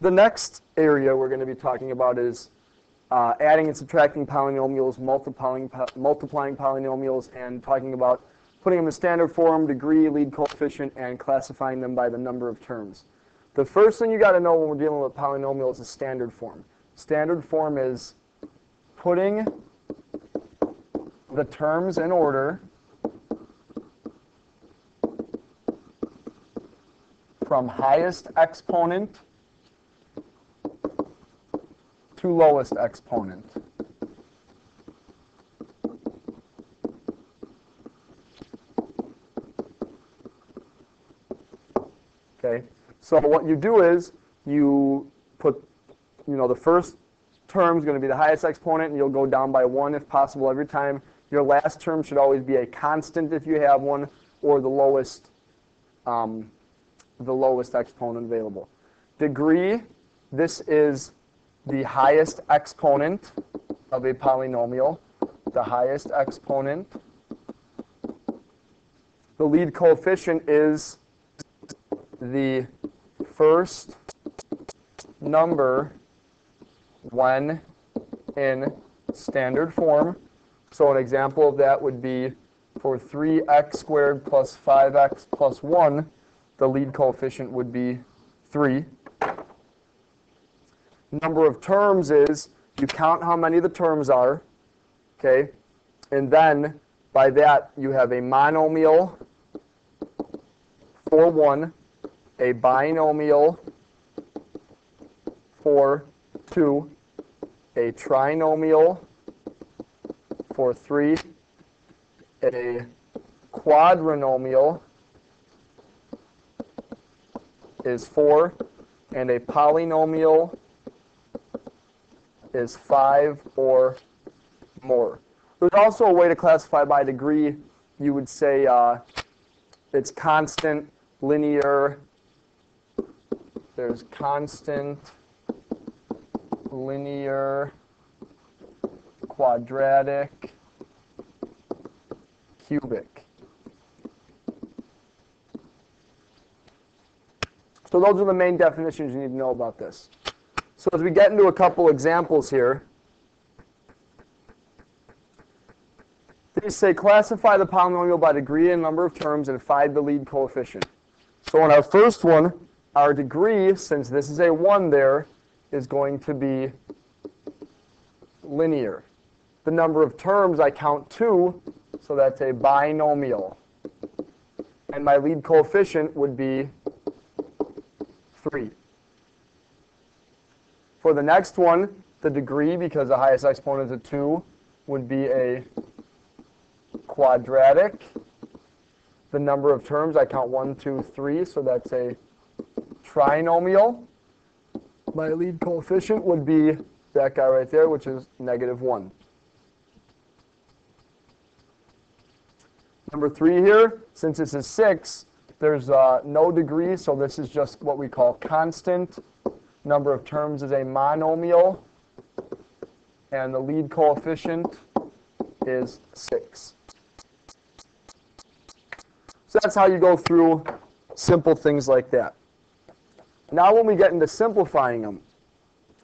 The next area we're going to be talking about is adding and subtracting polynomials, multiplying polynomials, and talking about putting them in standard form, degree, lead coefficient, and classifying them by the number of terms. The first thing you got to know when we're dealing with polynomials is standard form. Standard form is putting the terms in order from highest exponent to lowest exponent. Okay, so what you do is you put, the first term is going to be the highest exponent, and you'll go down by 1 if possible every time. Your last term should always be a constant if you have one, or the lowest exponent available. Degree, this is the highest exponent of a polynomial, the highest exponent. The lead coefficient is the first number when in standard form. So an example of that would be for 3x squared plus 5x plus 1, the lead coefficient would be 3. Number of terms is you count how many the terms are, okay, and then by that you have a monomial for 1, a binomial for 2, a trinomial for 3, a quadrinomial is 4, and a polynomial is 5 or more. There's also a way to classify by degree. You would say it's constant, linear. There's constant, linear, quadratic, cubic. So those are the main definitions you need to know about this. So as we get into a couple examples here, these say classify the polynomial by degree and number of terms and find the lead coefficient. So in our first one, our degree, since this is a 1 there, is going to be linear. The number of terms, I count 2, so that's a binomial. And my lead coefficient would be 3. For the next one, the degree, because the highest exponent is a 2, would be a quadratic. The number of terms, I count 1, 2, 3, so that's a trinomial. My lead coefficient would be that guy right there, which is -1. Number 3 here, since this is 6, there's no degree, so this is just what we call constant. Number of terms is a monomial, and the lead coefficient is 6. So that's how you go through simple things like that. Now when we get into simplifying them,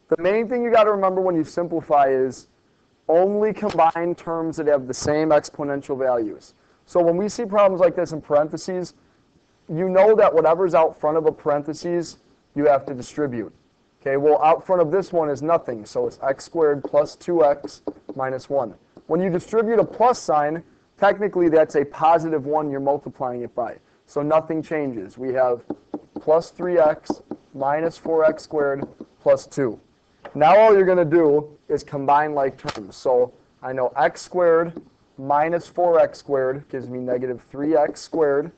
the main thing you got to remember when you simplify is only combine terms that have the same exponential values. So when we see problems like this in parentheses, you know that whatever's out front of a parentheses, you have to distribute. Okay, well, out front of this one is nothing, so it's x squared plus 2x minus 1. When you distribute a plus sign, technically that's a positive 1 you're multiplying it by. So nothing changes. We have plus 3x minus 4x squared plus 2. Now all you're going to do is combine like terms. So I know x squared minus 4x squared gives me negative 3x squared.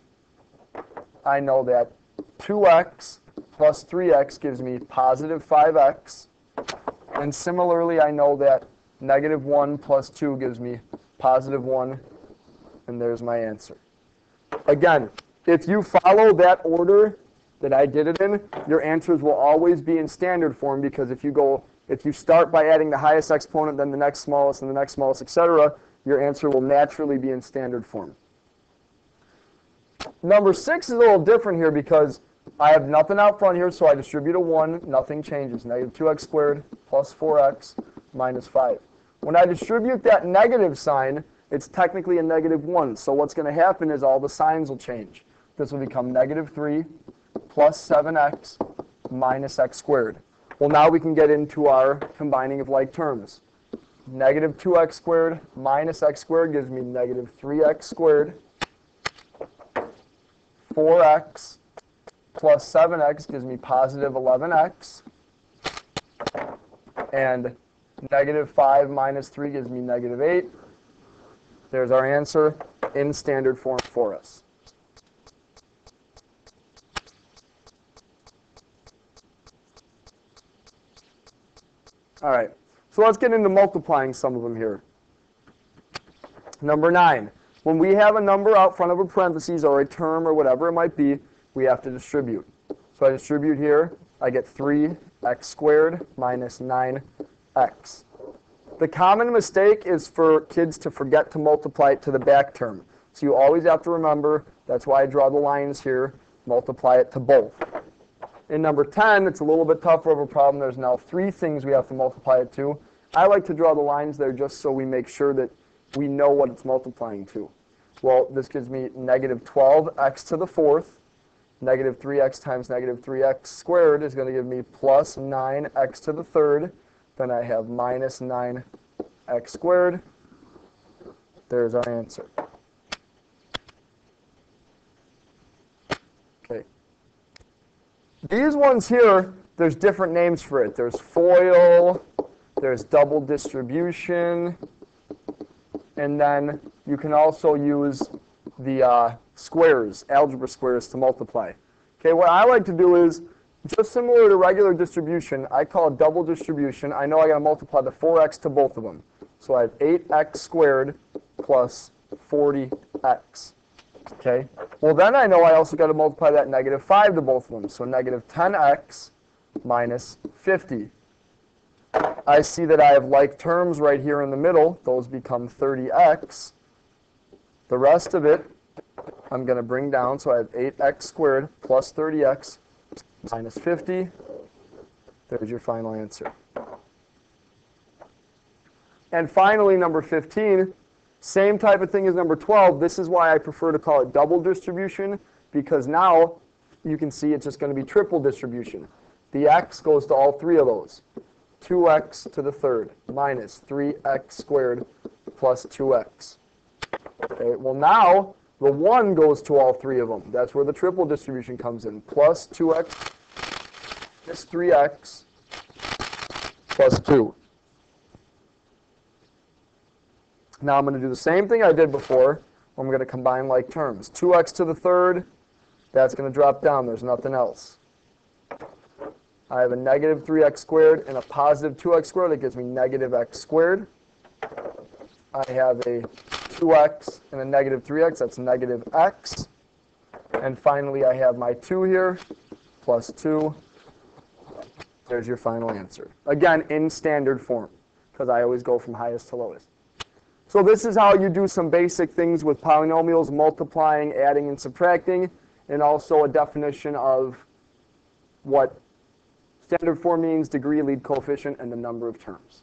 I know that 2x plus 3x gives me positive 5x. And similarly, I know that negative 1 plus 2 gives me positive 1. And there's my answer. Again, if you follow that order that I did it in, your answers will always be in standard form, because if you start by adding the highest exponent, then the next smallest, and the next smallest, etc., your answer will naturally be in standard form. Number 6 is a little different here, because I have nothing out front here, so I distribute a 1. Nothing changes. Negative 2x squared plus 4x minus 5. When I distribute that negative sign, it's technically a negative 1. So what's going to happen is all the signs will change. This will become negative 3 plus 7x minus x squared. Well, now we can get into our combining of like terms. Negative 2x squared minus x squared gives me negative 3x squared. 4x plus 7x gives me positive 11x. And negative 5 minus 3 gives me negative 8. There's our answer in standard form for us. All right, so let's get into multiplying some of them here. Number 9, when we have a number out front of a parentheses or a term or whatever it might be, we have to distribute. So I distribute here, I get 3x squared minus 9x. The common mistake is for kids to forget to multiply it to the back term. So you always have to remember, that's why I draw the lines here, multiply it to both. In number 10, it's a little bit tougher of a problem. There's now 3 things we have to multiply it to. I like to draw the lines there just so we make sure that we know what it's multiplying to. Well, this gives me negative 12x to the 4th. Negative 3x times negative 3x squared is going to give me plus 9x to the 3rd. Then I have minus 9x squared. There's our answer. Okay. These ones here, there's different names for it. There's FOIL, there's double distribution, and then you can also use the squares, algebra squares, to multiply. Okay, what I like to do is, just similar to regular distribution, I call it double distribution. I know I got to multiply the 4x to both of them. So I have 8x squared plus 40x. Okay, well then I know I also got to multiply that negative 5 to both of them. So negative 10x minus 50. I see that I have like terms right here in the middle. Those become 30x. The rest of it I'm going to bring down. So I have 8x squared plus 30x minus 50. There's your final answer. And finally, number 15, same type of thing as number 12. This is why I prefer to call it double distribution, because now you can see it's just going to be triple distribution. The x goes to all 3 of those. 2x to the 3rd minus 3x squared plus 2x. Okay, well now the 1 goes to all 3 of them. That's where the triple distribution comes in. Plus 2x minus 3x plus 2. Now I'm going to do the same thing I did before. I'm going to combine like terms. 2x to the 3rd, that's going to drop down. There's nothing else. I have a negative 3x squared and a positive 2x squared. That gives me negative x squared. I have a 2x and a negative 3x. That's negative x. And finally, I have my 2 here, plus 2. There's your final answer. Again, in standard form, because I always go from highest to lowest. So this is how you do some basic things with polynomials, multiplying, adding, and subtracting, and also a definition of what standard form means, degree, lead coefficient, and the number of terms.